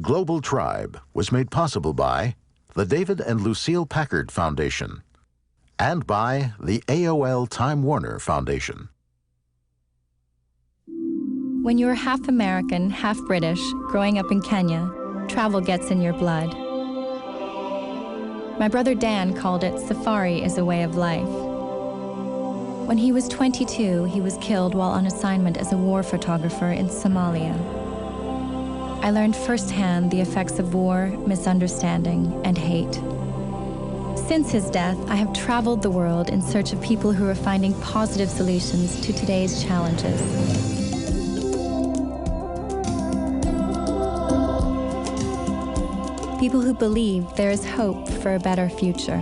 Global Tribe was made possible by the David and Lucille Packard Foundation and by the AOL Time Warner Foundation. When you're half American, half British, growing up in Kenya, travel gets in your blood. My brother Dan called it safari as a way of life. When he was 22, he was killed while on assignment as a war photographer in Somalia. I learned firsthand the effects of war, misunderstanding, and hate. Since his death, I have traveled the world in search of people who are finding positive solutions to today's challenges. People who believe there is hope for a better future.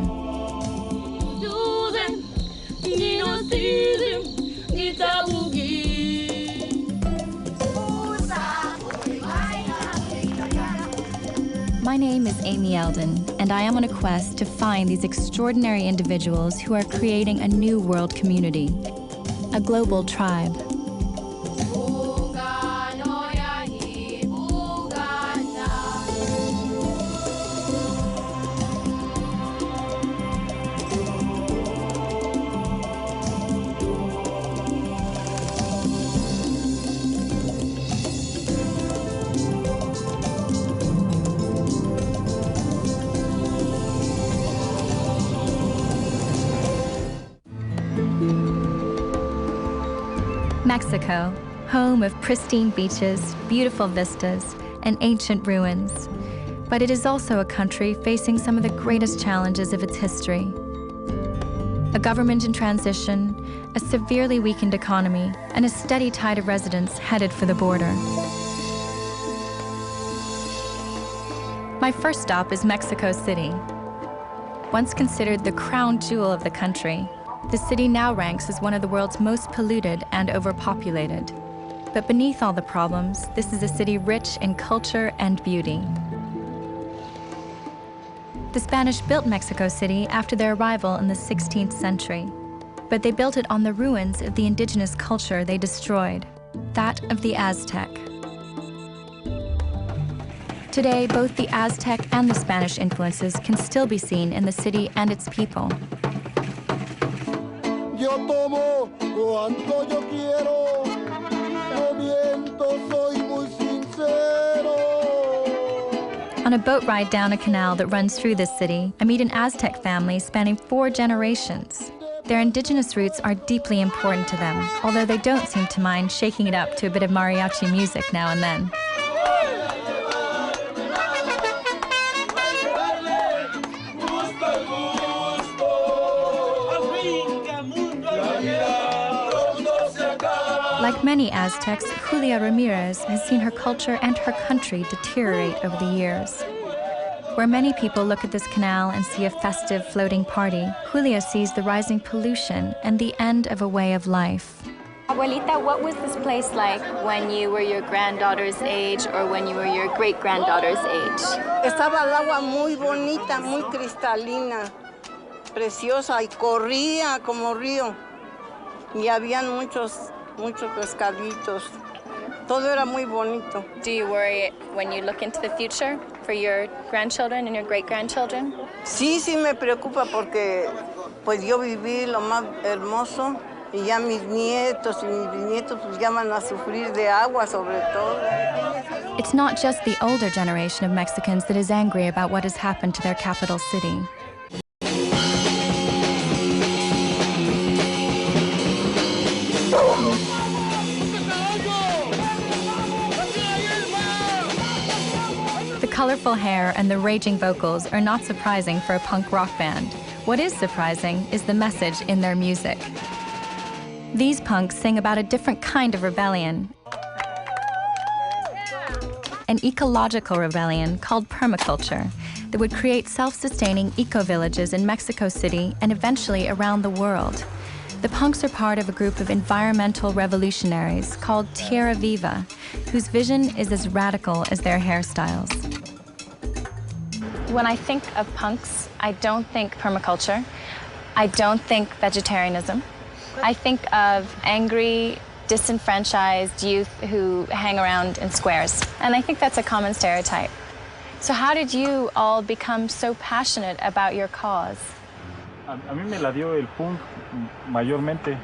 My name is Amy Eldon, and I am on a quest to find these extraordinary individuals who are creating a new world community, a global tribe. Mexico, home of pristine beaches, beautiful vistas, and ancient ruins. But it is also a country facing some of the greatest challenges of its history. A government in transition, a severely weakened economy, and a steady tide of residents headed for the border. My first stop is Mexico City. Once considered the crown jewel of the country, the city now ranks as one of the world's most polluted and overpopulated. But beneath all the problems, this is a city rich in culture and beauty. The Spanish built Mexico City after their arrival in the 16th century, but they built it on the ruins of the indigenous culture they destroyed, that of the Aztec. Today, both the Aztec and the Spanish influences can still be seen in the city and its people. Yo tomo cuanto yo quiero, no miento, soy muy sincero. On a boat ride down a canal that runs through this city, I meet an Aztec family spanning 4 generations. Their indigenous roots are deeply important to them, although they don't seem to mind shaking it up to a bit of mariachi music now and then. Like many Aztecs, Julia Ramirez has seen her culture and her country deteriorate over the years. Where many people look at this canal and see a festive floating party, Julia sees the rising pollution and the end of a way of life. Abuelita, what was this place like when you were your granddaughter's age or when you were your great-granddaughter's age? Estaba el agua muy bonita, muy cristalina, preciosa, y corría como río. Y habían muchos pescaditos. Todo era muy bonito. Do you worry when you look into the future for your grandchildren and your great-grandchildren? Sí, sí me preocupa porque pues yo viví lo más hermoso y ya mis nietos y mis bisnietos pues ya van a sufrir de agua sobre todo. It's not just the older generation of Mexicans that is angry about what has happened to their capital city. The colorful hair and the raging vocals are not surprising for a punk rock band. What is surprising is the message in their music. These punks sing about a different kind of rebellion, an ecological rebellion called permaculture that would create self-sustaining eco-villages in Mexico City and eventually around the world. The punks are part of a group of environmental revolutionaries called Tierra Viva, whose vision is as radical as their hairstyles. When I think of punks, I don't think permaculture. I don't think vegetarianism. I think of angry, disenfranchised youth who hang around in squares. And I think that's a common stereotype. So how did you all become so passionate about your cause? A mí me la dio el punk mayormente.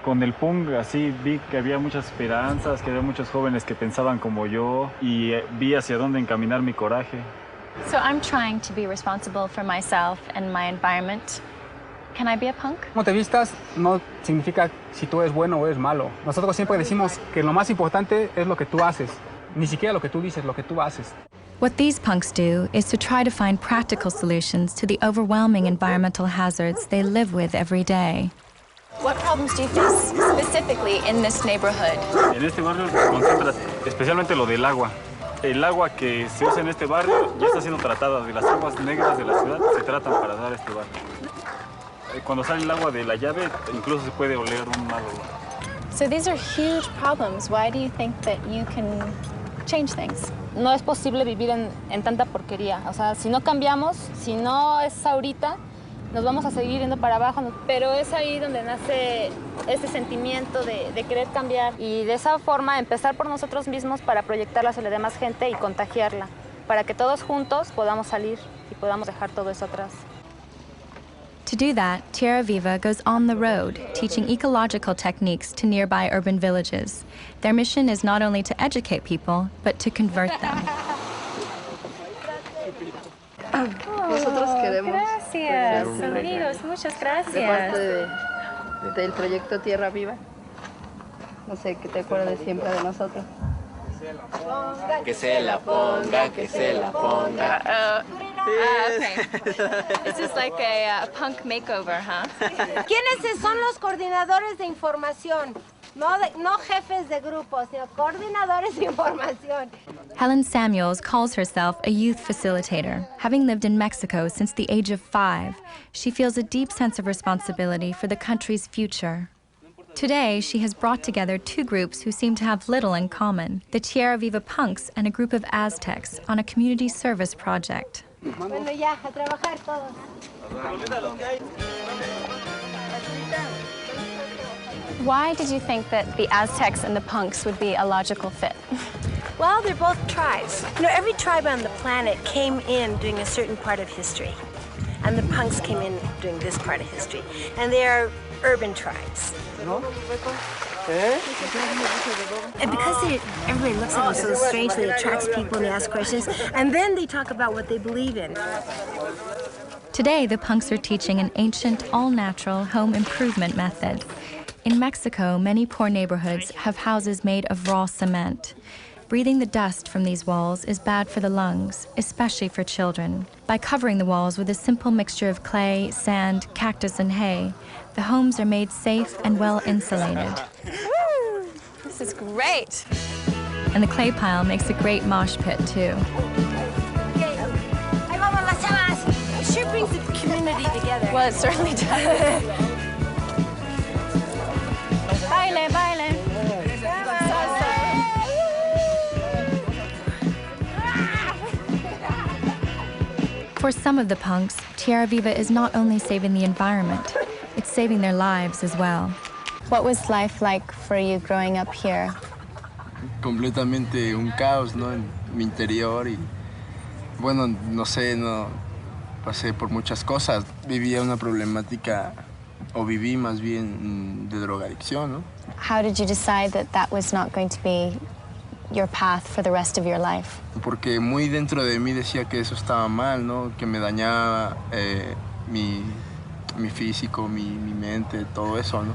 Con el punk así vi que había muchas esperanzas, que había muchos jóvenes que pensaban como yo y vi hacia dónde encaminar mi coraje. So I'm trying to be responsible for myself and my environment. Can I be a punk? Cómo te vistas no significa si tú eres bueno o eres malo. Nosotros siempre decimos que lo más importante es lo que tú haces. Ni siquiera lo que tú dices, lo que tú haces. What these punks do is to try to find practical solutions to the overwhelming environmental hazards they live with every day. What problems do you face specifically in this neighborhood? En este barrio se concentra especialmente lo del agua. El agua que se usa en este barrio ya está siendo tratada. De las aguas negras de la ciudad se tratan para dar este barrio. Cuando sale el agua de la llave, incluso se puede oler un mal olor. So these are huge problems. Why do you think that you can change things? No es posible vivir en tanta porquería. O sea, si no cambiamos, si no es ahorita, nos vamos a seguir yendo para abajo. Pero es ahí donde nace ese sentimiento de querer cambiar. Y de esa forma empezar por nosotros mismos para proyectarla hacia la demás gente y contagiarla. Para que todos juntos podamos salir y podamos dejar todo eso atrás. To do that, Tierra Viva goes on the road, teaching ecological techniques to nearby urban villages. Their mission is not only to educate people, but to convert them. Nosotros queremos. Gracias, amigos, muchas gracias. De parte del proyecto Tierra Viva. No sé, que te acuerdes siempre de nosotros. Que se la ponga, que se la ponga. Okay. This is like a punk makeover, huh? ¿Quiénes son los coordinadores de información? No jefes de grupos, sino coordinadores de información. Helen Samuels calls herself a youth facilitator. Having lived in Mexico since the age of 5, she feels a deep sense of responsibility for the country's future. Today, she has brought together 2 groups who seem to have little in common, the Tierra Viva punks and a group of Aztecs, on a community service project. Bueno, ya, a trabajar todos. Why did you think that the Aztecs and the punks would be a logical fit? Well, they're both tribes. You know, every tribe on the planet came in during a certain part of history, and the punks came in during this part of history, and they are urban tribes. And because everybody looks at them so strangely, it attracts people and they ask questions, and then they talk about what they believe in. Today, the punks are teaching an ancient, all-natural home improvement method. In Mexico, many poor neighborhoods have houses made of raw cement. Breathing the dust from these walls is bad for the lungs, especially for children. By covering the walls with a simple mixture of clay, sand, cactus, and hay, the homes are made safe and well insulated. Woo! This is great! And the clay pile makes a great mosh pit, too. It sure brings the community together. Well, it certainly does. Baile, baile. For some of the punks, Tierra Viva is not only saving the environment, it's saving their lives as well. What was life like for you growing up here? Completamente un caos, ¿no? En mi interior y, bueno, no sé, no pasé por muchas cosas. Vivía una problemática, o viví más bien de drogadicción, ¿no? How did you decide that that was not going to be your path for the rest of your life? Porque muy dentro de mí decía que eso estaba mal, ¿no? Que me dañaba mi físico, mi mente, todo eso, ¿no?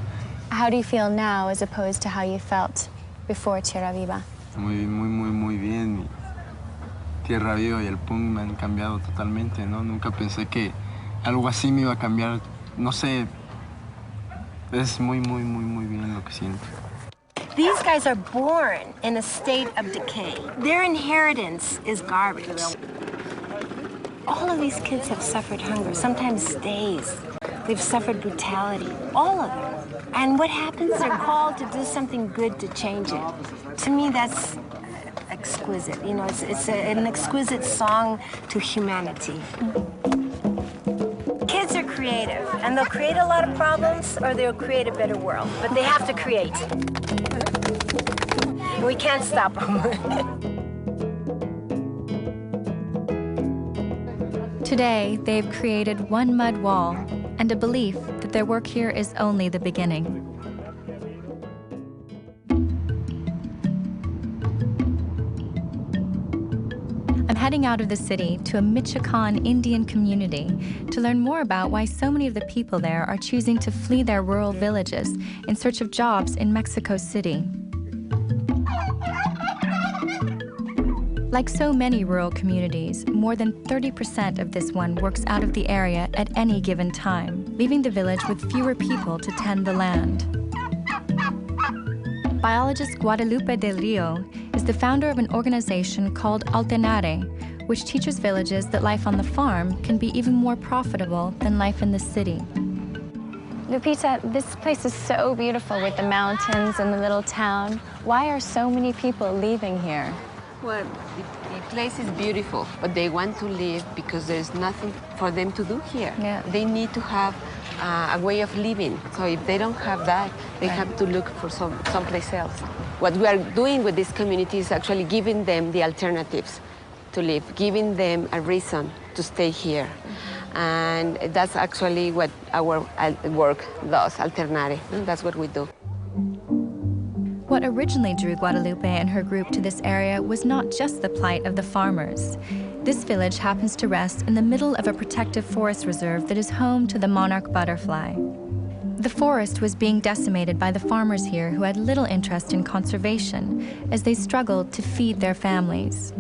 How do you feel now as opposed to how you felt before Tierra Viva? Muy bien. Mi Tierra Viva y el punk me han cambiado totalmente, ¿no? Nunca pensé que algo así me iba a cambiar, no sé. Es muy bien lo que siento. These guys are born in a state of decay. Their inheritance is garbage. All of these kids have suffered hunger, sometimes days. They've suffered brutality, all of them. And what happens, they're called to do something good to change it. To me, that's exquisite. You know, it's an exquisite song to humanity. Kids are creative, and they'll create a lot of problems or they'll create a better world, but they have to create. We can't stop them. Today, they've created one mud wall and a belief that their work here is only the beginning. I'm heading out of the city to a Michoacan Indian community to learn more about why so many of the people there are choosing to flee their rural villages in search of jobs in Mexico City. Like so many rural communities, more than 30% of this one works out of the area at any given time, leaving the village with fewer people to tend the land. Biologist Guadalupe del Rio is the founder of an organization called Alternare, which teaches villages that life on the farm can be even more profitable than life in the city. Lupita, this place is so beautiful with the mountains and the little town. Why are so many people leaving here? Well, the place is beautiful, but they want to leave because there's nothing for them to do here. Yeah. They need to have a way of living. So if they don't have that, they have to look for someplace else. What we are doing with this community is actually giving them the alternatives to live, giving them a reason to stay here. And that's actually what our work does, Alternare. That's what we do. What originally drew Guadalupe and her group to this area was not just the plight of the farmers. This village happens to rest in the middle of a protective forest reserve that is home to the monarch butterfly. The forest was being decimated by the farmers here who had little interest in conservation as they struggled to feed their families.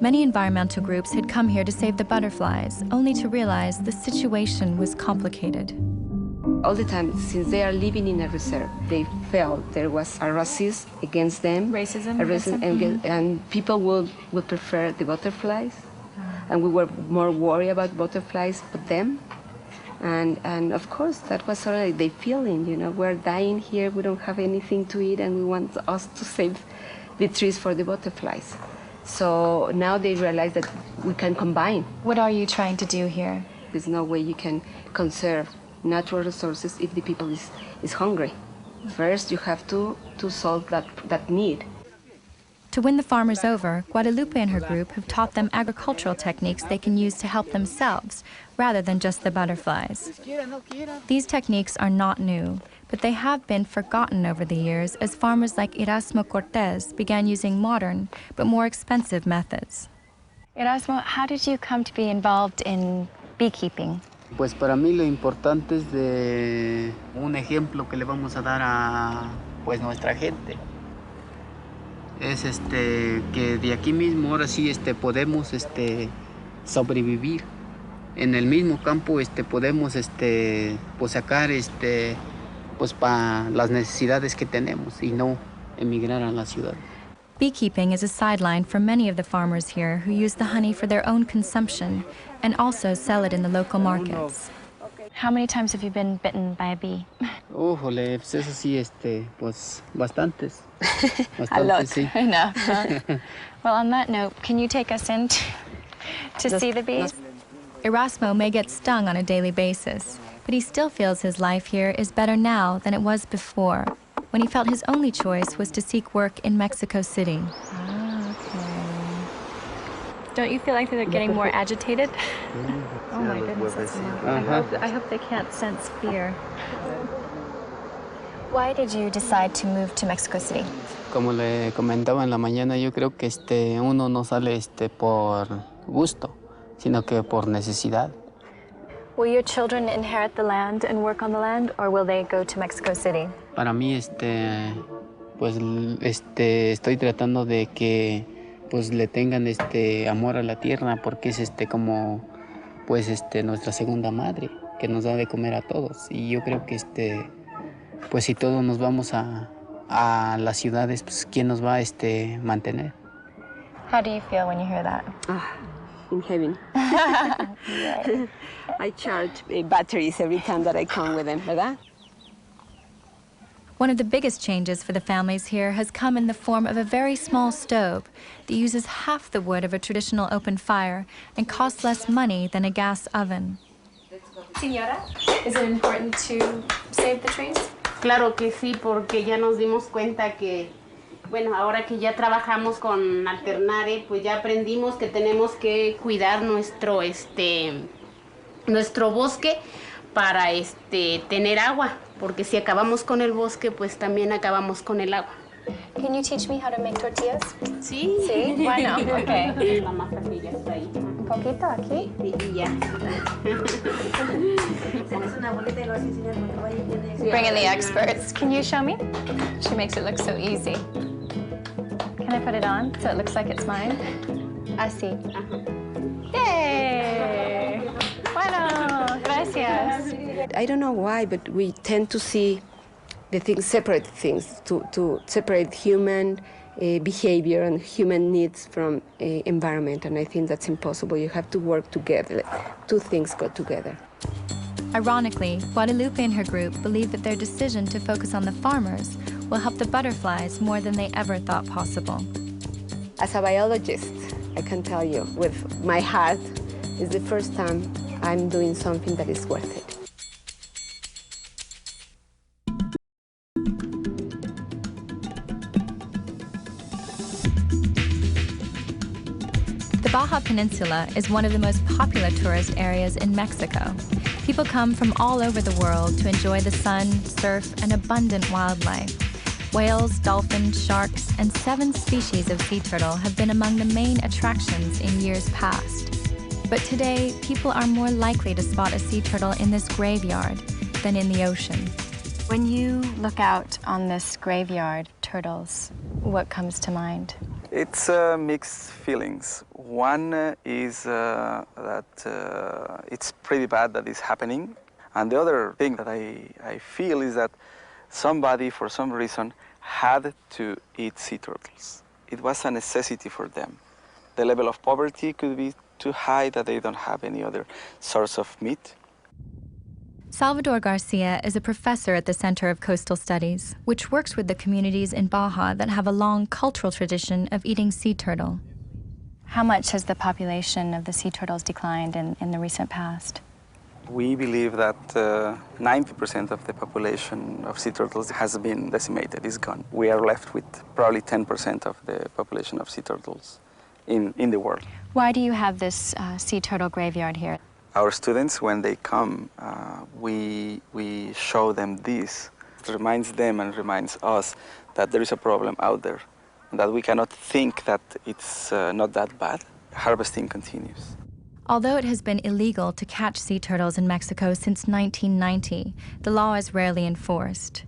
Many environmental groups had come here to save the butterflies, only to realize the situation was complicated. All the time, since they are living in a reserve, they felt there was a racism against them. Racism? And people would prefer the butterflies. And we were more worried about butterflies but them. And of course, that was sort of the feeling, you know, we're dying here, we don't have anything to eat, and we want us to save the trees for the butterflies. So now they realize that we can combine. What are you trying to do here? There's no way you can conserve natural resources if the people is hungry. First, you have to solve that need. To win the farmers over, Guadalupe and her group have taught them agricultural techniques they can use to help themselves, rather than just the butterflies. These techniques are not new, but they have been forgotten over the years as farmers like Erasmo Cortez began using modern, but more expensive methods. Erasmo, how did you come to be involved in beekeeping? Pues para mí lo importante es de un ejemplo que le vamos a dar a pues nuestra gente. Es que de aquí mismo ahora sí podemos sobrevivir. En el mismo campo podemos pues sacar pues para las necesidades que tenemos y no emigrar a la ciudad. Beekeeping is a sideline for many of the farmers here who use the honey for their own consumption and also sell it in the local markets. How many times have you been bitten by a bee? Jole, pues eso sí, pues bastantes. A lot, sí. I know. Well, on that note, can you take us in to see the bees? Erasmo may get stung on a daily basis, but he still feels his life here is better now than it was before, when he felt his only choice was to seek work in Mexico City. Don't you feel like they're getting more agitated? Oh my goodness, that's a lot. I hope they can't sense fear. Why did you decide to move to Mexico City? Como le comentaba en la mañana, yo creo que uno no sale por gusto, sino que por necesidad. Will your children inherit the land and work on the land, or will they go to Mexico City? Para mí, pues, estoy tratando de que pues le tengan amor a la tierra, porque es como pues nuestra segunda madre que nos da de comer a todos. Y yo creo que pues si todos nos vamos a las ciudades, pues quién nos va a mantener. How do you feel when you hear that? In heaven. I charge batteries every time that I come with them, ¿verdad? One of the biggest changes for the families here has come in the form of a very small stove that uses half the wood of a traditional open fire and costs less money than a gas oven. Señora, is it important to save the trees? Claro que sí, porque ya nos dimos cuenta que Bueno, ahora que ya trabajamos con Alternare, pues ya aprendimos que tenemos que cuidar nuestro bosque para tener agua, porque si acabamos con el bosque, pues también acabamos con el agua. Can you teach me how to make tortillas? Sí. Sí, bueno, okay. La masa que ya está ahí. Un poquito aquí. Sí, y ya. Bring in the experts. Can you show me? She makes it look so easy. Can I put it on so it looks like it's mine? Así. Yay! Bueno, gracias. I don't know why, but we tend to see the things, separate things, to separate human behavior and human needs from environment, and I think that's impossible. You have to work together. Two things go together. Ironically, Guadalupe and her group believe that their decision to focus on the farmers will help the butterflies more than they ever thought possible. As a biologist, I can tell you, with my heart, it's the first time I'm doing something that is worth it. The Baja Peninsula is one of the most popular tourist areas in Mexico. People come from all over the world to enjoy the sun, surf, and abundant wildlife. Whales, dolphins, sharks, and 7 species of sea turtle have been among the main attractions in years past. But today, people are more likely to spot a sea turtle in this graveyard than in the ocean. When you look out on this graveyard, turtles, what comes to mind? It's mixed feelings. One is that it's pretty bad that it's happening. And the other thing that I feel is that somebody, for some reason, had to eat sea turtles. It was a necessity for them. The level of poverty could be too high that they don't have any other source of meat. Salvador Garcia is a professor at the Center of Coastal Studies, which works with the communities in Baja that have a long cultural tradition of eating sea turtle. How much has the population of the sea turtles declined in the recent past? We believe that 90% of the population of sea turtles has been decimated, is gone. We are left with probably 10% of the population of sea turtles in the world. Why do you have this sea turtle graveyard here? Our students, when they come, we show them this. It reminds them and reminds us that there is a problem out there, and that we cannot think that it's not that bad. Harvesting continues. Although it has been illegal to catch sea turtles in Mexico since 1990, the law is rarely enforced.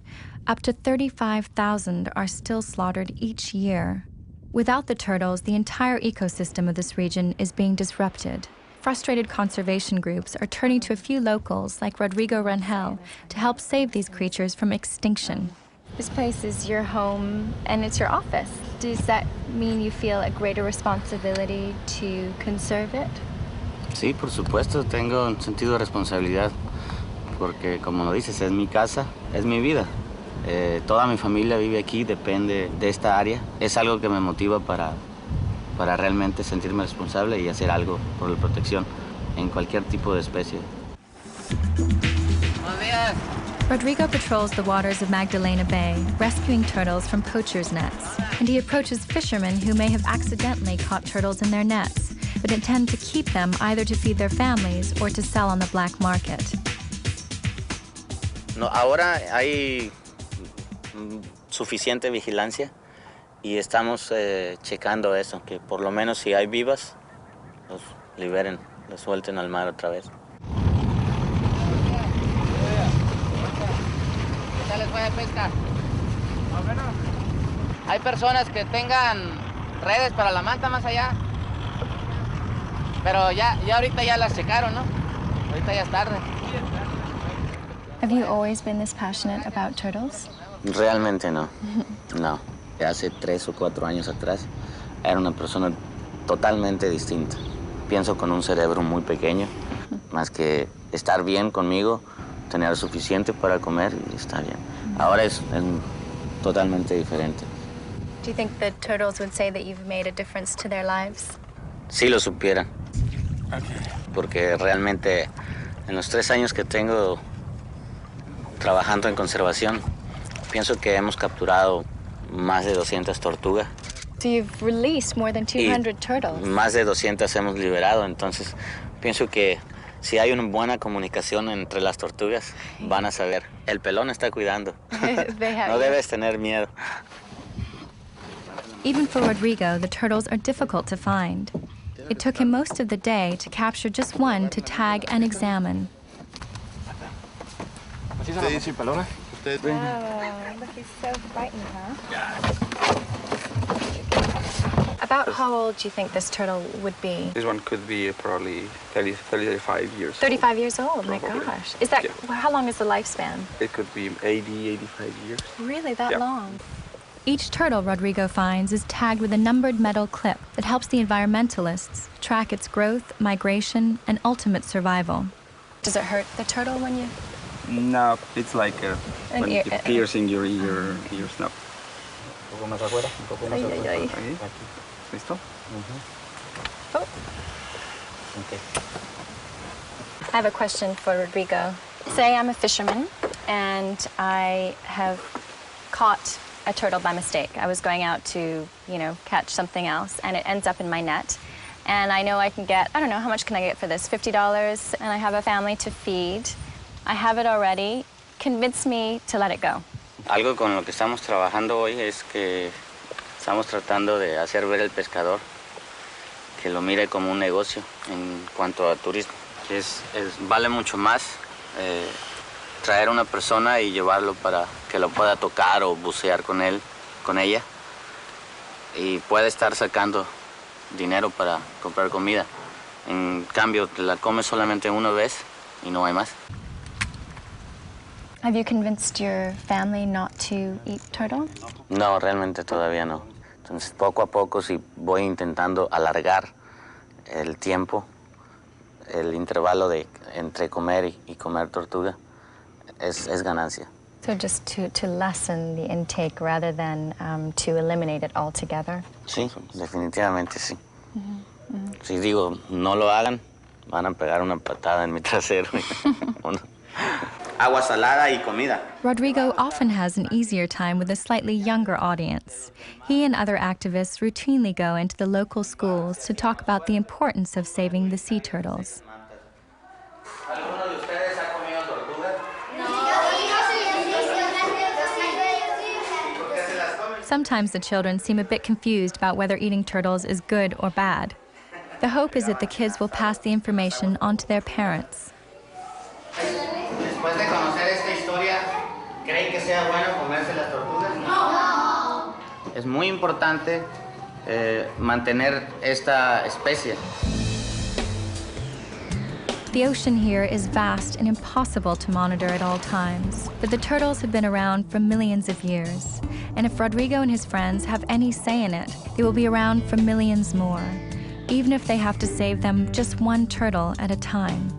Up to 35,000 are still slaughtered each year. Without the turtles, the entire ecosystem of this region is being disrupted. Frustrated conservation groups are turning to a few locals like Rodrigo Rangel to help save these creatures from extinction. This place is your home and it's your office. Does that mean you feel a greater responsibility to conserve it? Sí, por supuesto, tengo un sentido de responsabilidad, porque como lo dices, es mi casa, es mi vida. Toda mi familia vive aquí, depende de esta área. Es algo que me motiva para realmente sentirme responsable y hacer algo por la protección en cualquier tipo de especie. Rodrigo patrols the waters of Magdalena Bay, rescuing turtles from poachers' nets. And he approaches fishermen who may have accidentally caught turtles in their nets, but intend to keep them either to feed their families or to sell on the black market. No, ahora hay suficiente vigilancia y estamos checando eso, que por lo menos si hay vivas, los liberen, los suelten al mar otra vez. ¿Qué tal les fue de pesca? Hay personas que tengan redes para la manta más allá, pero ya ahorita ya las checaron, ¿no? Ahorita ya es tarde. Have you always been this passionate about turtles? Realmente no, no. Hace 3 o 4 años atrás era una persona totalmente distinta. Pienso con un cerebro muy pequeño, más que estar bien conmigo, tener suficiente para comer y estar bien. Ahora es totalmente diferente. Do you think the turtles would say that you've made a difference to their lives? Sí lo supieran, porque realmente en los 3 años que tengo trabajando en conservación, pienso que hemos capturado más de 200 tortugas. So you've released more than 200 turtles. Más de 200 hemos liberado, entonces pienso que si hay una buena comunicación entre las tortugas, van a saber. El pelón está cuidando. No debes tener miedo. Even for Rodrigo, the turtles are difficult to find. It took him most of the day to capture just one to tag and examine. Oh, look, he's so frightened, huh? About how old do you think this turtle would be? This one could be probably 35 years 35 years old, my Probably. gosh. Is that, how long is the lifespan? It could be 80, 85 years. Really, that long? Each turtle Rodrigo finds is tagged with a numbered metal clip that helps the environmentalists track its growth, migration, and ultimate survival. Does it hurt the turtle when you... No, it's like An when ear- you're piercing your snap. Ay, ay, ay. ¿Listo? Oh. I have a question for Rodrigo. Say I'm a fisherman and I have caught a turtle by mistake. I was going out to, catch something else and it ends up in my net. And I know I can get, I don't know, how much can I get for this? $50, and I have a family to feed. I have it already. Convince me to let it go. Algo con lo que estamos trabajando hoy es que estamos tratando de hacer ver al pescador que lo mire como un negocio en cuanto a turismo. Vale mucho más traer a una persona y llevarlo para que lo pueda tocar o bucear con él, con ella, y puede estar sacando dinero para comprar comida. En cambio, la comes solamente una vez y no hay más. Have you convinced your family not to eat turtle? No, realmente todavía no. Entonces, poco a poco, si voy intentando alargar el tiempo, el intervalo entre comer y comer tortuga, es ganancia. So just to lessen the intake rather than to eliminate it altogether? Sí, definitivamente sí. Si digo, no lo hagan, van a pegar una patada en mi trasero. Agua salada y comida. Rodrigo often has an easier time with a slightly younger audience. He and other activists routinely go into the local schools to talk about the importance of saving the sea turtles. Sometimes the children seem a bit confused about whether eating turtles is good or bad. The hope is that the kids will pass the information on to their parents. Después de conocer esta historia, ¿creen que sea bueno comerse las tortugas? No. Es muy importante mantener esta especie. The ocean here is vast and impossible to monitor at all times, but the turtles have been around for millions of years. And if Rodrigo and his friends have any say in it, they will be around for millions more, even if they have to save them just one turtle at a time.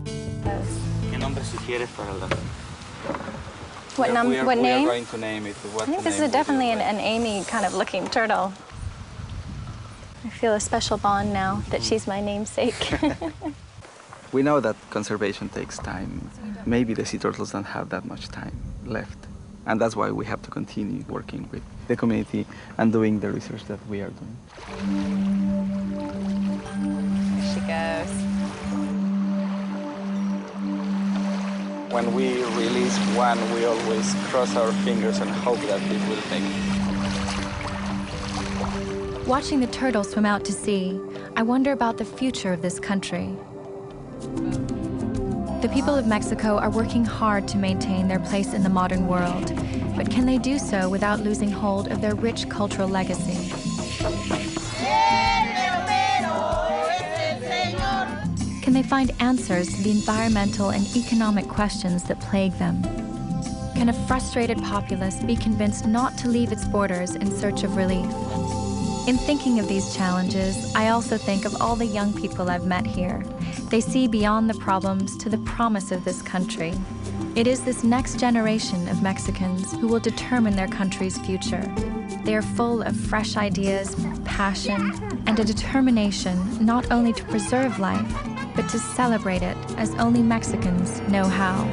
¿Qué nombre sugieres para la... What name? We are going to name it. I think this is definitely an Amy kind of looking turtle. I feel a special bond now that she's my namesake. We know that conservation takes time. Maybe the sea turtles don't have that much time left. And that's why we have to continue working with the community and doing the research that we are doing. There she goes. When we release one, we always cross our fingers and hope that it will make it. Watching the turtles swim out to sea, I wonder about the future of this country. The people of Mexico are working hard to maintain their place in the modern world, but can they do so without losing hold of their rich cultural legacy? Can they find answers to the environmental and economic questions that plague them? Can a frustrated populace be convinced not to leave its borders in search of relief? In thinking of these challenges, I also think of all the young people I've met here. They see beyond the problems to the promise of this country. It is this next generation of Mexicans who will determine their country's future. They are full of fresh ideas, passion, and a determination not only to preserve life, but to celebrate it as only Mexicans know how.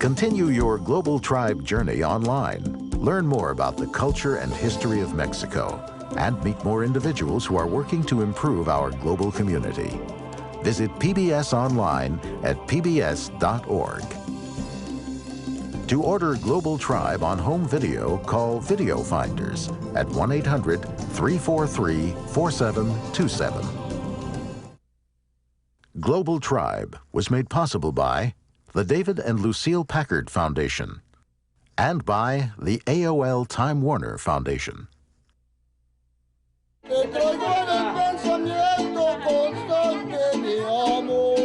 Continue your Global Tribe journey online. Learn more about the culture and history of Mexico and meet more individuals who are working to improve our global community. Visit PBS online at pbs.org. To order Global Tribe on home video, call Video Finders at 1-800-343-4727. Global Tribe was made possible by the David and Lucille Packard Foundation and by the AOL Time Warner Foundation. Te traigo en el pensamiento constante mi amor.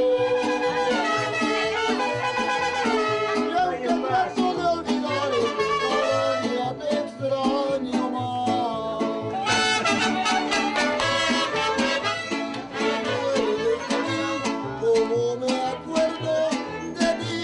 Y aunque trato de olvidar cada día te extraño más. Como me acuerdo de ti.